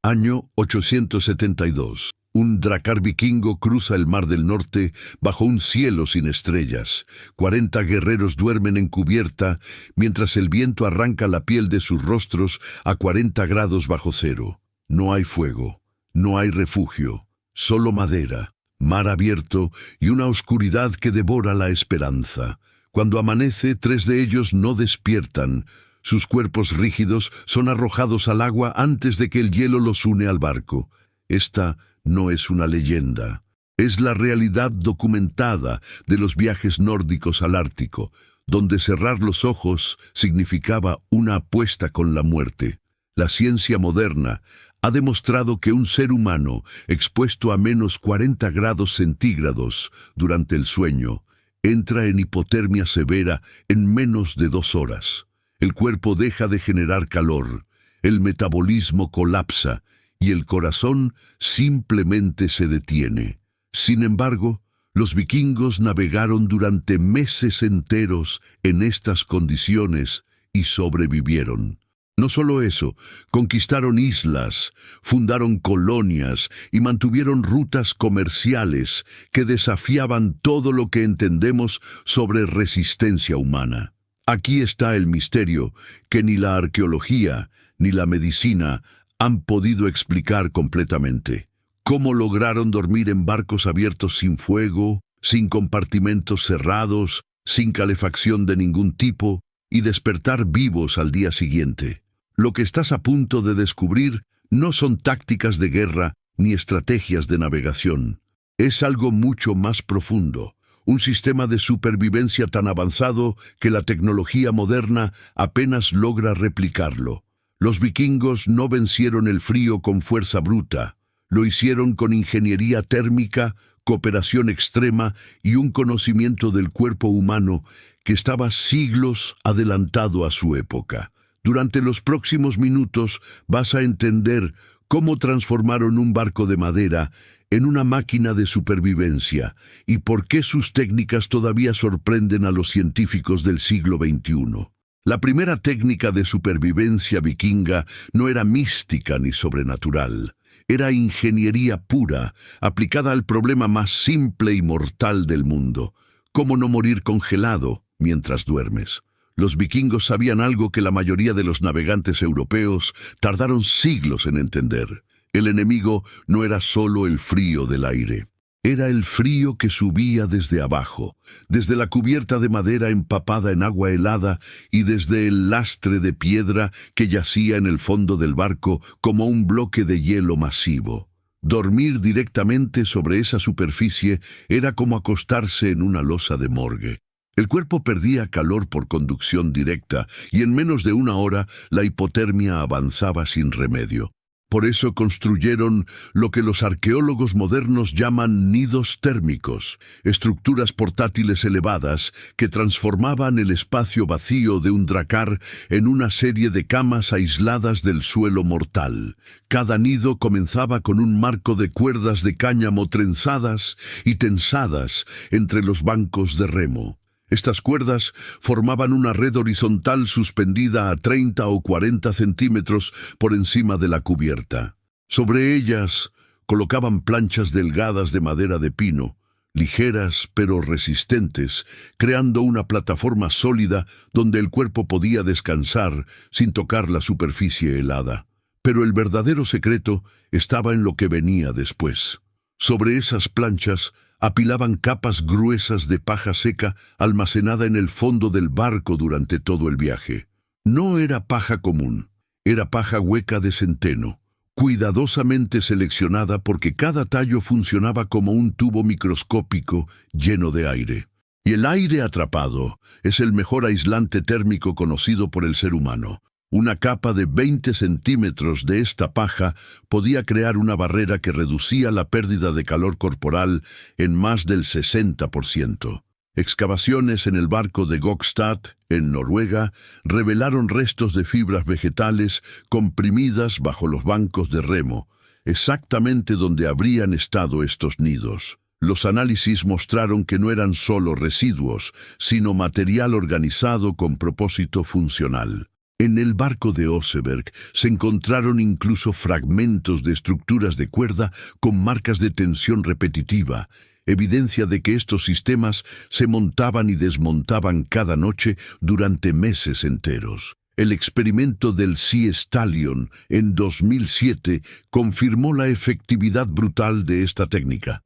Año 872. Un dracar vikingo cruza el Mar del Norte bajo un cielo sin estrellas. 40 guerreros duermen en cubierta mientras el viento arranca la piel de sus rostros a 40 grados bajo cero. No hay fuego, no hay refugio, solo madera, mar abierto y una oscuridad que devora la esperanza. Cuando amanece, 3 de ellos no despiertan. Sus cuerpos rígidos son arrojados al agua antes de que el hielo los une al barco. Esta no es una leyenda. Es la realidad documentada de los viajes nórdicos al Ártico, donde cerrar los ojos significaba una apuesta con la muerte. La ciencia moderna ha demostrado que un ser humano expuesto a menos 40 grados centígrados durante el sueño entra en hipotermia severa en menos de 2 horas. El cuerpo deja de generar calor, el metabolismo colapsa y el corazón simplemente se detiene. Sin embargo, los vikingos navegaron durante meses enteros en estas condiciones y sobrevivieron. No solo eso, conquistaron islas, fundaron colonias y mantuvieron rutas comerciales que desafiaban todo lo que entendemos sobre resistencia humana. Aquí está el misterio que ni la arqueología ni la medicina han podido explicar completamente. ¿Cómo lograron dormir en barcos abiertos sin fuego, sin compartimentos cerrados, sin calefacción de ningún tipo, y despertar vivos al día siguiente? Lo que estás a punto de descubrir no son tácticas de guerra ni estrategias de navegación. Es algo mucho más profundo. Un sistema de supervivencia tan avanzado que la tecnología moderna apenas logra replicarlo. Los vikingos no vencieron el frío con fuerza bruta. Lo hicieron con ingeniería térmica, cooperación extrema y un conocimiento del cuerpo humano que estaba siglos adelantado a su época. Durante los próximos minutos vas a entender cómo transformaron un barco de madera en una máquina de supervivencia y por qué sus técnicas todavía sorprenden a los científicos del siglo XXI. La primera técnica de supervivencia vikinga no era mística ni sobrenatural. Era ingeniería pura, aplicada al problema más simple y mortal del mundo: cómo no morir congelado mientras duermes. Los vikingos sabían algo que la mayoría de los navegantes europeos tardaron siglos en entender. El enemigo no era solo el frío del aire. Era el frío que subía desde abajo, desde la cubierta de madera empapada en agua helada y desde el lastre de piedra que yacía en el fondo del barco como un bloque de hielo masivo. Dormir directamente sobre esa superficie era como acostarse en una losa de morgue. El cuerpo perdía calor por conducción directa y en menos de 1 hora la hipotermia avanzaba sin remedio. Por eso construyeron lo que los arqueólogos modernos llaman nidos térmicos, estructuras portátiles elevadas que transformaban el espacio vacío de un dracar en una serie de camas aisladas del suelo mortal. Cada nido comenzaba con un marco de cuerdas de cáñamo trenzadas y tensadas entre los bancos de remo. Estas cuerdas formaban una red horizontal suspendida a 30 o 40 centímetros por encima de la cubierta. Sobre ellas colocaban planchas delgadas de madera de pino, ligeras pero resistentes, creando una plataforma sólida donde el cuerpo podía descansar sin tocar la superficie helada. Pero el verdadero secreto estaba en lo que venía después. Sobre esas planchas apilaban capas gruesas de paja seca almacenada en el fondo del barco durante todo el viaje. No era paja común, era paja hueca de centeno, cuidadosamente seleccionada porque cada tallo funcionaba como un tubo microscópico lleno de aire. Y el aire atrapado es el mejor aislante térmico conocido por el ser humano. Una capa de 20 centímetros de esta paja podía crear una barrera que reducía la pérdida de calor corporal en más del 60%. Excavaciones en el barco de Gokstad, en Noruega, revelaron restos de fibras vegetales comprimidas bajo los bancos de remo, exactamente donde habrían estado estos nidos. Los análisis mostraron que no eran solo residuos, sino material organizado con propósito funcional. En el barco de Oseberg se encontraron incluso fragmentos de estructuras de cuerda con marcas de tensión repetitiva, evidencia de que estos sistemas se montaban y desmontaban cada noche durante meses enteros. El experimento del Sea Stallion en 2007 confirmó la efectividad brutal de esta técnica.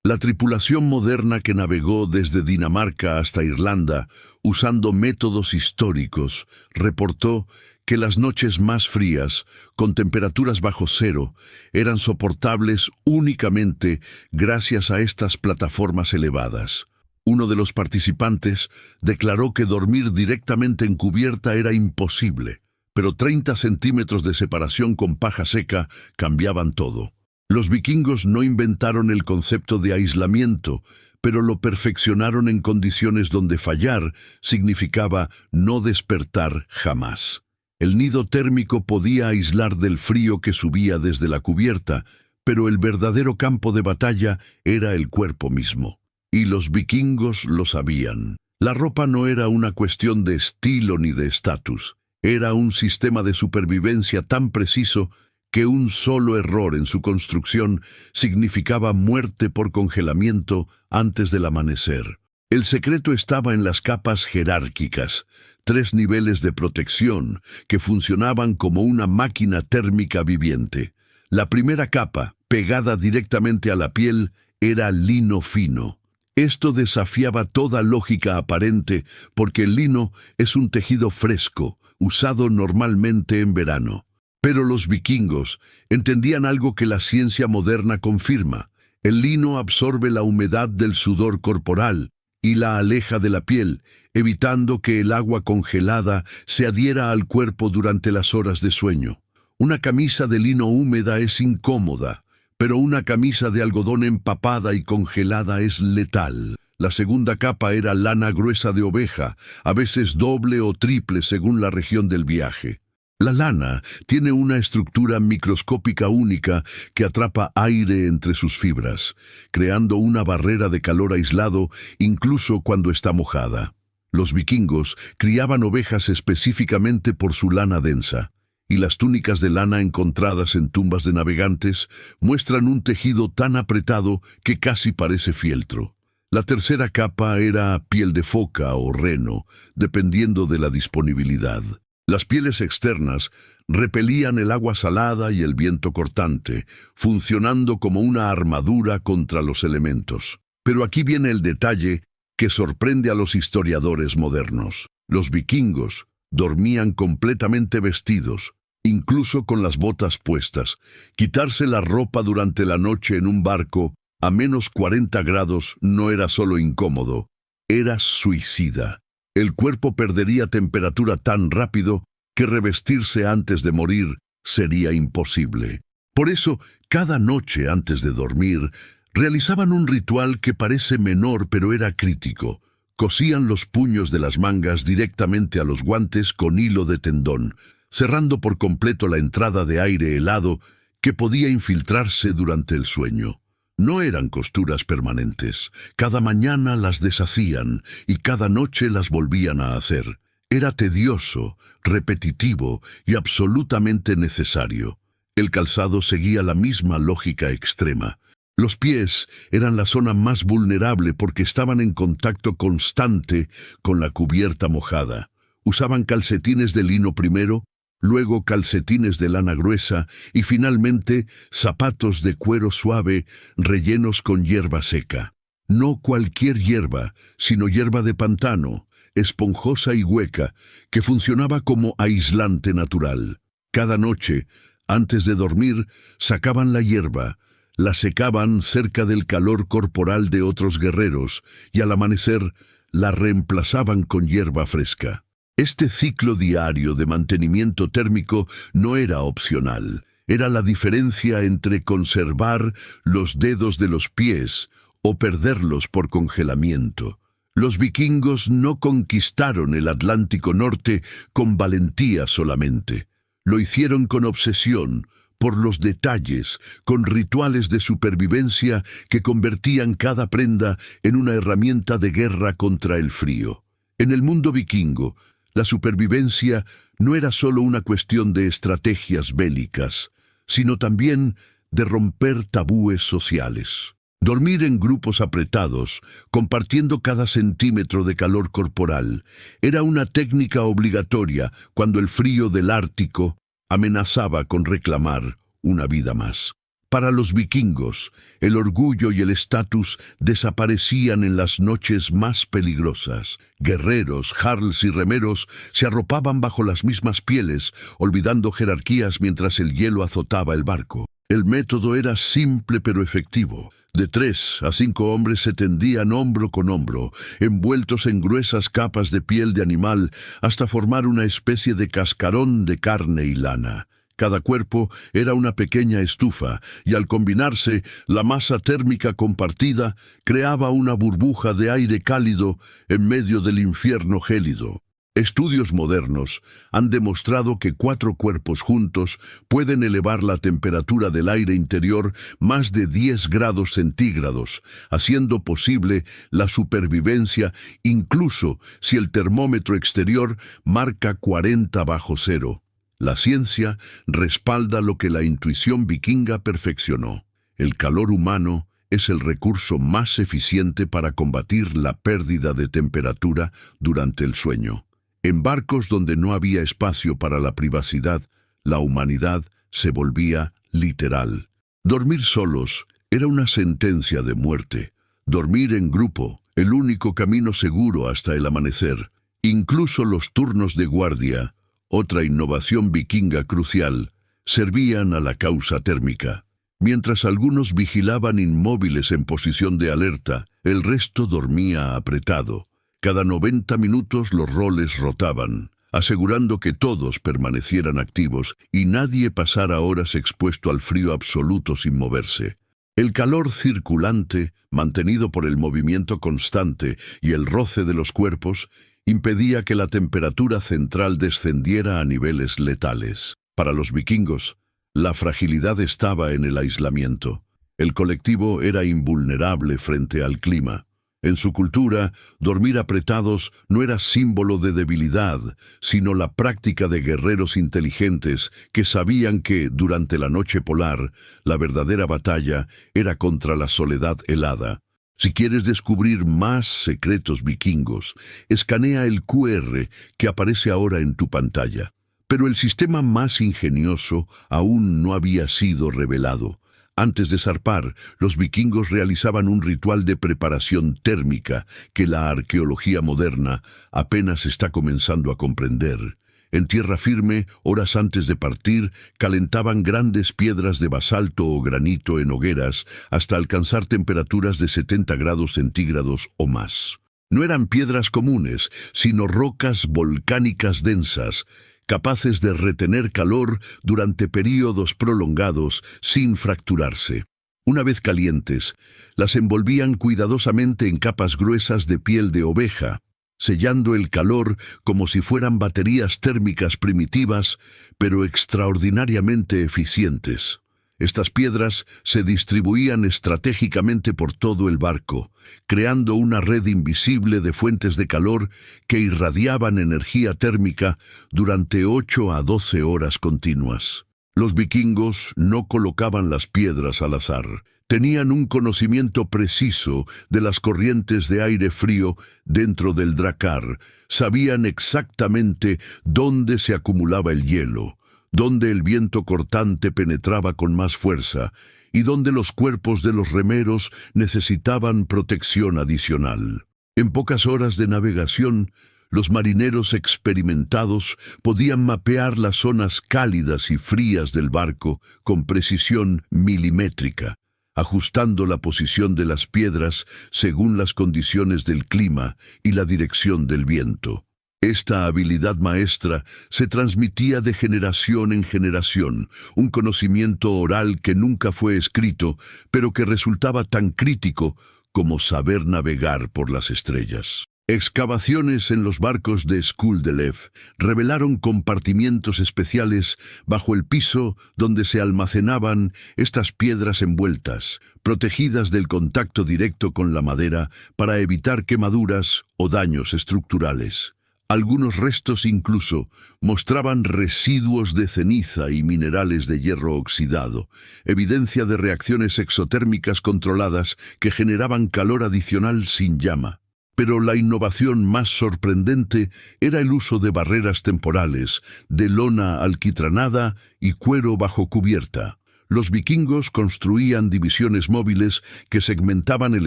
La tripulación moderna que navegó desde Dinamarca hasta Irlanda, usando métodos históricos, reportó que las noches más frías, con temperaturas bajo cero, eran soportables únicamente gracias a estas plataformas elevadas. Uno de los participantes declaró que dormir directamente en cubierta era imposible, pero 30 centímetros de separación con paja seca cambiaban todo. Los vikingos no inventaron el concepto de aislamiento, pero lo perfeccionaron en condiciones donde fallar significaba no despertar jamás. El nido térmico podía aislar del frío que subía desde la cubierta, pero el verdadero campo de batalla era el cuerpo mismo. Y los vikingos lo sabían. La ropa no era una cuestión de estilo ni de estatus. Era un sistema de supervivencia tan preciso que un solo error en su construcción significaba muerte por congelamiento antes del amanecer. El secreto estaba en las capas jerárquicas, 3 niveles de protección que funcionaban como una máquina térmica viviente. La primera capa, pegada directamente a la piel, era lino fino. Esto desafiaba toda lógica aparente porque el lino es un tejido fresco, usado normalmente en verano. Pero los vikingos entendían algo que la ciencia moderna confirma. El lino absorbe la humedad del sudor corporal y la aleja de la piel, evitando que el agua congelada se adhiera al cuerpo durante las horas de sueño. Una camisa de lino húmeda es incómoda, pero una camisa de algodón empapada y congelada es letal. La segunda capa era lana gruesa de oveja, a veces doble o triple según la región del viaje. La lana tiene una estructura microscópica única que atrapa aire entre sus fibras, creando una barrera de calor aislado incluso cuando está mojada. Los vikingos criaban ovejas específicamente por su lana densa, y las túnicas de lana encontradas en tumbas de navegantes muestran un tejido tan apretado que casi parece fieltro. La tercera capa era piel de foca o reno, dependiendo de la disponibilidad. Las pieles externas repelían el agua salada y el viento cortante, funcionando como una armadura contra los elementos. Pero aquí viene el detalle que sorprende a los historiadores modernos. Los vikingos dormían completamente vestidos, incluso con las botas puestas. Quitarse la ropa durante la noche en un barco a menos 40 grados no era solo incómodo, era suicida. El cuerpo perdería temperatura tan rápido que revestirse antes de morir sería imposible. Por eso, cada noche antes de dormir, realizaban un ritual que parece menor pero era crítico. Cosían los puños de las mangas directamente a los guantes con hilo de tendón, cerrando por completo la entrada de aire helado que podía infiltrarse durante el sueño. No eran costuras permanentes. Cada mañana las deshacían y cada noche las volvían a hacer. Era tedioso, repetitivo y absolutamente necesario. El calzado seguía la misma lógica extrema. Los pies eran la zona más vulnerable porque estaban en contacto constante con la cubierta mojada. Usaban calcetines de lino primero, luego calcetines de lana gruesa y finalmente zapatos de cuero suave rellenos con hierba seca. No cualquier hierba, sino hierba de pantano, esponjosa y hueca, que funcionaba como aislante natural. Cada noche, antes de dormir, sacaban la hierba, la secaban cerca del calor corporal de otros guerreros y al amanecer la reemplazaban con hierba fresca. Este ciclo diario de mantenimiento térmico no era opcional, era la diferencia entre conservar los dedos de los pies o perderlos por congelamiento. Los vikingos no conquistaron el Atlántico Norte con valentía solamente. Lo hicieron con obsesión, por los detalles, con rituales de supervivencia que convertían cada prenda en una herramienta de guerra contra el frío. En el mundo vikingo, la supervivencia no era solo una cuestión de estrategias bélicas, sino también de romper tabúes sociales. Dormir en grupos apretados, compartiendo cada centímetro de calor corporal, era una técnica obligatoria cuando el frío del Ártico amenazaba con reclamar una vida más. Para los vikingos, el orgullo y el estatus desaparecían en las noches más peligrosas. Guerreros, jarls y remeros se arropaban bajo las mismas pieles, olvidando jerarquías mientras el hielo azotaba el barco. El método era simple pero efectivo. De 3 a 5 hombres se tendían hombro con hombro, envueltos en gruesas capas de piel de animal, hasta formar una especie de cascarón de carne y lana. Cada cuerpo era una pequeña estufa, y al combinarse, la masa térmica compartida creaba una burbuja de aire cálido en medio del infierno gélido. Estudios modernos han demostrado que 4 cuerpos juntos pueden elevar la temperatura del aire interior más de 10 grados centígrados, haciendo posible la supervivencia incluso si el termómetro exterior marca 40 bajo cero. La ciencia respalda lo que la intuición vikinga perfeccionó. El calor humano es el recurso más eficiente para combatir la pérdida de temperatura durante el sueño. En barcos donde no había espacio para la privacidad, la humanidad se volvía literal. Dormir solos era una sentencia de muerte. Dormir en grupo, el único camino seguro hasta el amanecer. Incluso los turnos de guardia, otra innovación vikinga crucial, servían a la causa térmica. Mientras algunos vigilaban inmóviles en posición de alerta, el resto dormía apretado. Cada 90 minutos los roles rotaban, asegurando que todos permanecieran activos y nadie pasara horas expuesto al frío absoluto sin moverse. El calor circulante, mantenido por el movimiento constante y el roce de los cuerpos, impedía que la temperatura central descendiera a niveles letales. Para los vikingos, la fragilidad estaba en el aislamiento. El colectivo era invulnerable frente al clima. En su cultura, dormir apretados no era símbolo de debilidad, sino la práctica de guerreros inteligentes que sabían que, durante la noche polar, la verdadera batalla era contra la soledad helada. Si quieres descubrir más secretos vikingos, escanea el QR que aparece ahora en tu pantalla. Pero el sistema más ingenioso aún no había sido revelado. Antes de zarpar, los vikingos realizaban un ritual de preparación térmica que la arqueología moderna apenas está comenzando a comprender. En tierra firme, horas antes de partir, calentaban grandes piedras de basalto o granito en hogueras hasta alcanzar temperaturas de 70 grados centígrados o más. No eran piedras comunes, sino rocas volcánicas densas, capaces de retener calor durante períodos prolongados sin fracturarse. Una vez calientes, las envolvían cuidadosamente en capas gruesas de piel de oveja, sellando el calor como si fueran baterías térmicas primitivas, pero extraordinariamente eficientes. Estas piedras se distribuían estratégicamente por todo el barco, creando una red invisible de fuentes de calor que irradiaban energía térmica durante 8 a 12 horas continuas. Los vikingos no colocaban las piedras al azar. Tenían un conocimiento preciso de las corrientes de aire frío dentro del drakkar. Sabían exactamente dónde se acumulaba el hielo, donde el viento cortante penetraba con más fuerza y donde los cuerpos de los remeros necesitaban protección adicional. En pocas horas de navegación, los marineros experimentados podían mapear las zonas cálidas y frías del barco con precisión milimétrica, ajustando la posición de las piedras según las condiciones del clima y la dirección del viento. Esta habilidad maestra se transmitía de generación en generación, un conocimiento oral que nunca fue escrito, pero que resultaba tan crítico como saber navegar por las estrellas. Excavaciones en los barcos de Skuldelev revelaron compartimientos especiales bajo el piso donde se almacenaban estas piedras envueltas, protegidas del contacto directo con la madera para evitar quemaduras o daños estructurales. Algunos restos incluso mostraban residuos de ceniza y minerales de hierro oxidado, evidencia de reacciones exotérmicas controladas que generaban calor adicional sin llama. Pero la innovación más sorprendente era el uso de barreras temporales, de lona alquitranada y cuero bajo cubierta. Los vikingos construían divisiones móviles que segmentaban el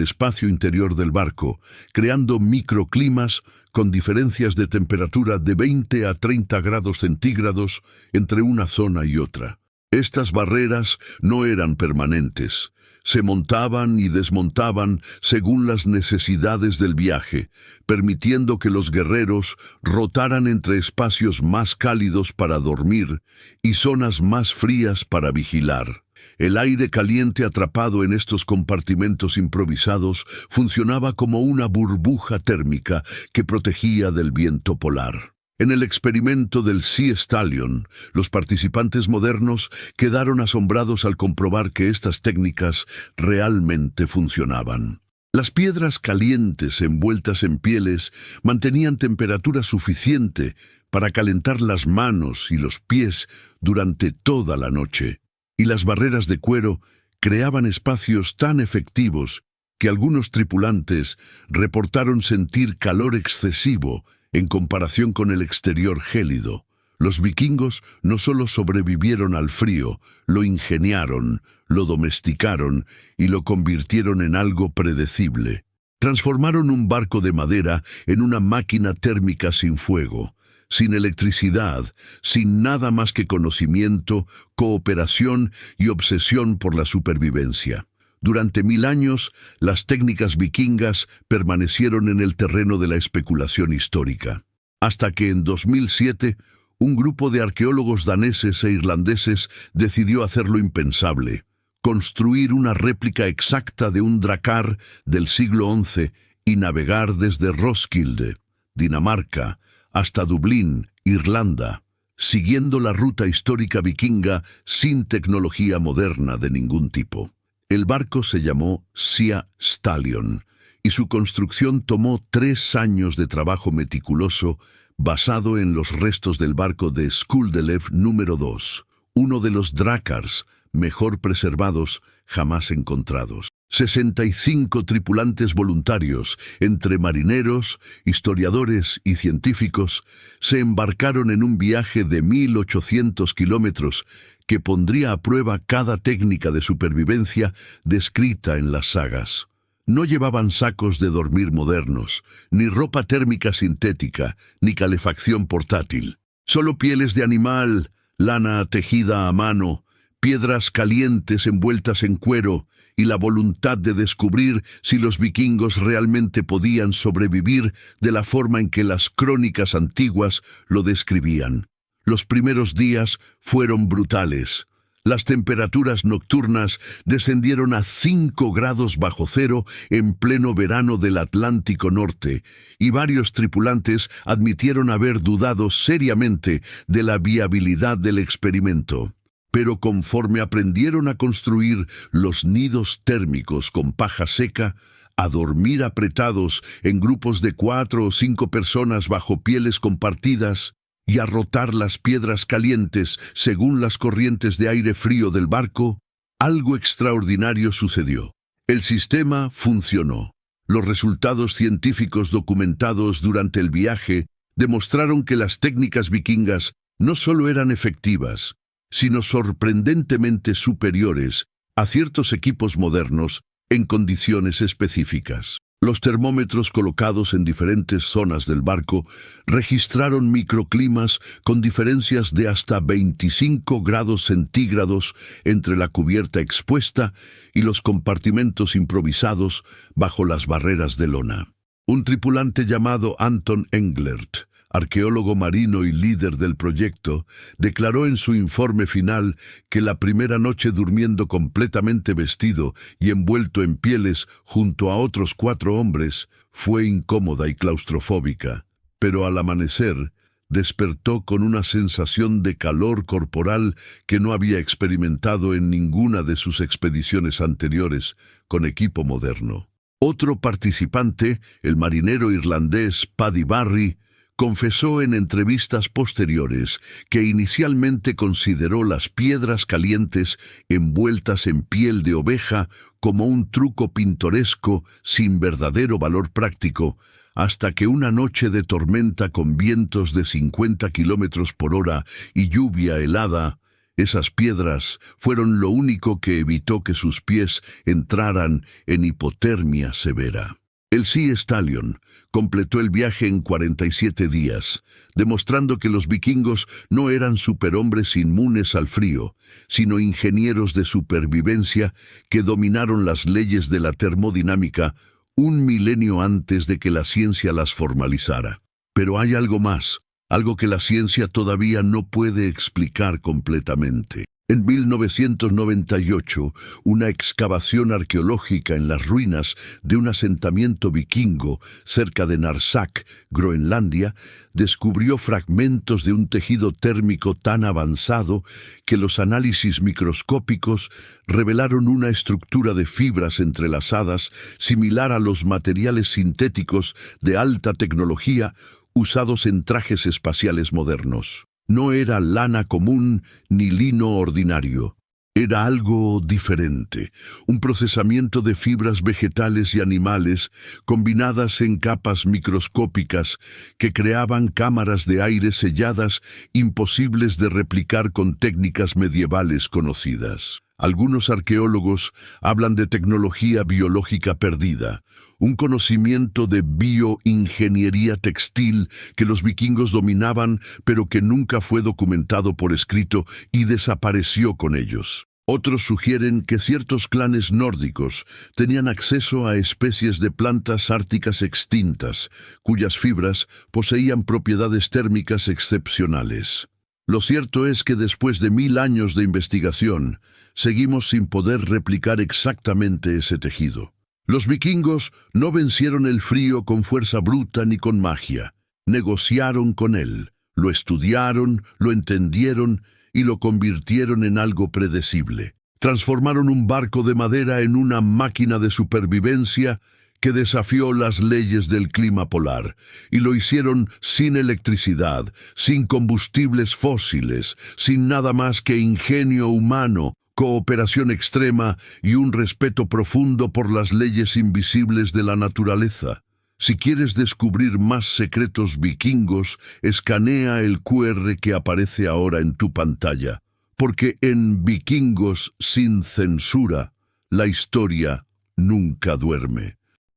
espacio interior del barco, creando microclimas con diferencias de temperatura de 20 a 30 grados centígrados entre una zona y otra. Estas barreras no eran permanentes. Se montaban y desmontaban según las necesidades del viaje, permitiendo que los guerreros rotaran entre espacios más cálidos para dormir y zonas más frías para vigilar. El aire caliente atrapado en estos compartimentos improvisados funcionaba como una burbuja térmica que protegía del viento polar. En el experimento del Sea Stallion, los participantes modernos quedaron asombrados al comprobar que estas técnicas realmente funcionaban. Las piedras calientes envueltas en pieles mantenían temperatura suficiente para calentar las manos y los pies durante toda la noche, y las barreras de cuero creaban espacios tan efectivos que algunos tripulantes reportaron sentir calor excesivo en comparación con el exterior gélido. Los vikingos no solo sobrevivieron al frío, lo ingeniaron, lo domesticaron y lo convirtieron en algo predecible. Transformaron un barco de madera en una máquina térmica sin fuego, sin electricidad, sin nada más que conocimiento, cooperación y obsesión por la supervivencia. Durante 1000 años, las técnicas vikingas permanecieron en el terreno de la especulación histórica, hasta que en 2007, un grupo de arqueólogos daneses e irlandeses decidió hacer lo impensable: construir una réplica exacta de un drakkar del siglo XI y navegar desde Roskilde, Dinamarca, hasta Dublín, Irlanda, siguiendo la ruta histórica vikinga sin tecnología moderna de ningún tipo. El barco se llamó Sea Stallion y su construcción tomó 3 años de trabajo meticuloso basado en los restos del barco de Skuldelev número 2, uno de los drakkars mejor preservados jamás encontrados. 65 tripulantes voluntarios, entre marineros, historiadores y científicos, se embarcaron en un viaje de 1800 kilómetros que pondría a prueba cada técnica de supervivencia descrita en las sagas. No llevaban sacos de dormir modernos, ni ropa térmica sintética, ni calefacción portátil. Solo pieles de animal, lana tejida a mano, piedras calientes envueltas en cuero y la voluntad de descubrir si los vikingos realmente podían sobrevivir de la forma en que las crónicas antiguas lo describían. Los primeros días fueron brutales. Las temperaturas nocturnas descendieron a 5 grados bajo cero en pleno verano del Atlántico Norte, y varios tripulantes admitieron haber dudado seriamente de la viabilidad del experimento. Pero conforme aprendieron a construir los nidos térmicos con paja seca, a dormir apretados en grupos de 4 o 5 personas bajo pieles compartidas, y a rotar las piedras calientes según las corrientes de aire frío del barco, algo extraordinario sucedió. El sistema funcionó. Los resultados científicos documentados durante el viaje demostraron que las técnicas vikingas no solo eran efectivas, sino sorprendentemente superiores a ciertos equipos modernos en condiciones específicas. Los termómetros colocados en diferentes zonas del barco registraron microclimas con diferencias de hasta 25 grados centígrados entre la cubierta expuesta y los compartimentos improvisados bajo las barreras de lona. Un tripulante llamado Anton Englert, arqueólogo marino y líder del proyecto, declaró en su informe final que la primera noche durmiendo completamente vestido y envuelto en pieles junto a otros 4 hombres fue incómoda y claustrofóbica, pero al amanecer despertó con una sensación de calor corporal que no había experimentado en ninguna de sus expediciones anteriores con equipo moderno. Otro participante, el marinero irlandés Paddy Barry, confesó en entrevistas posteriores que inicialmente consideró las piedras calientes envueltas en piel de oveja como un truco pintoresco sin verdadero valor práctico, hasta que una noche de tormenta con vientos de 50 kilómetros por hora y lluvia helada, esas piedras fueron lo único que evitó que sus pies entraran en hipotermia severa. El Sea Stallion completó el viaje en 47 días, demostrando que los vikingos no eran superhombres inmunes al frío, sino ingenieros de supervivencia que dominaron las leyes de la termodinámica un milenio antes de que la ciencia las formalizara. Pero hay algo más, algo que la ciencia todavía no puede explicar completamente. En 1998, una excavación arqueológica en las ruinas de un asentamiento vikingo cerca de Narsak, Groenlandia, descubrió fragmentos de un tejido térmico tan avanzado que los análisis microscópicos revelaron una estructura de fibras entrelazadas similar a los materiales sintéticos de alta tecnología usados en trajes espaciales modernos. No era lana común ni lino ordinario. Era algo diferente, un procesamiento de fibras vegetales y animales combinadas en capas microscópicas que creaban cámaras de aire selladas imposibles de replicar con técnicas medievales conocidas. Algunos arqueólogos hablan de tecnología biológica perdida, un conocimiento de bioingeniería textil que los vikingos dominaban pero que nunca fue documentado por escrito y desapareció con ellos. Otros sugieren que ciertos clanes nórdicos tenían acceso a especies de plantas árticas extintas, cuyas fibras poseían propiedades térmicas excepcionales. Lo cierto es que después de 1000 años de investigación, seguimos sin poder replicar exactamente ese tejido. Los vikingos no vencieron el frío con fuerza bruta ni con magia. Negociaron con él, lo estudiaron, lo entendieron y lo convirtieron en algo predecible. Transformaron un barco de madera en una máquina de supervivencia que desafió las leyes del clima polar, y lo hicieron sin electricidad, sin combustibles fósiles, sin nada más que ingenio humano, cooperación extrema y un respeto profundo por las leyes invisibles de la naturaleza. Si quieres descubrir más secretos vikingos, escanea el QR que aparece ahora en tu pantalla, porque en Vikingos sin censura, la historia nunca duerme.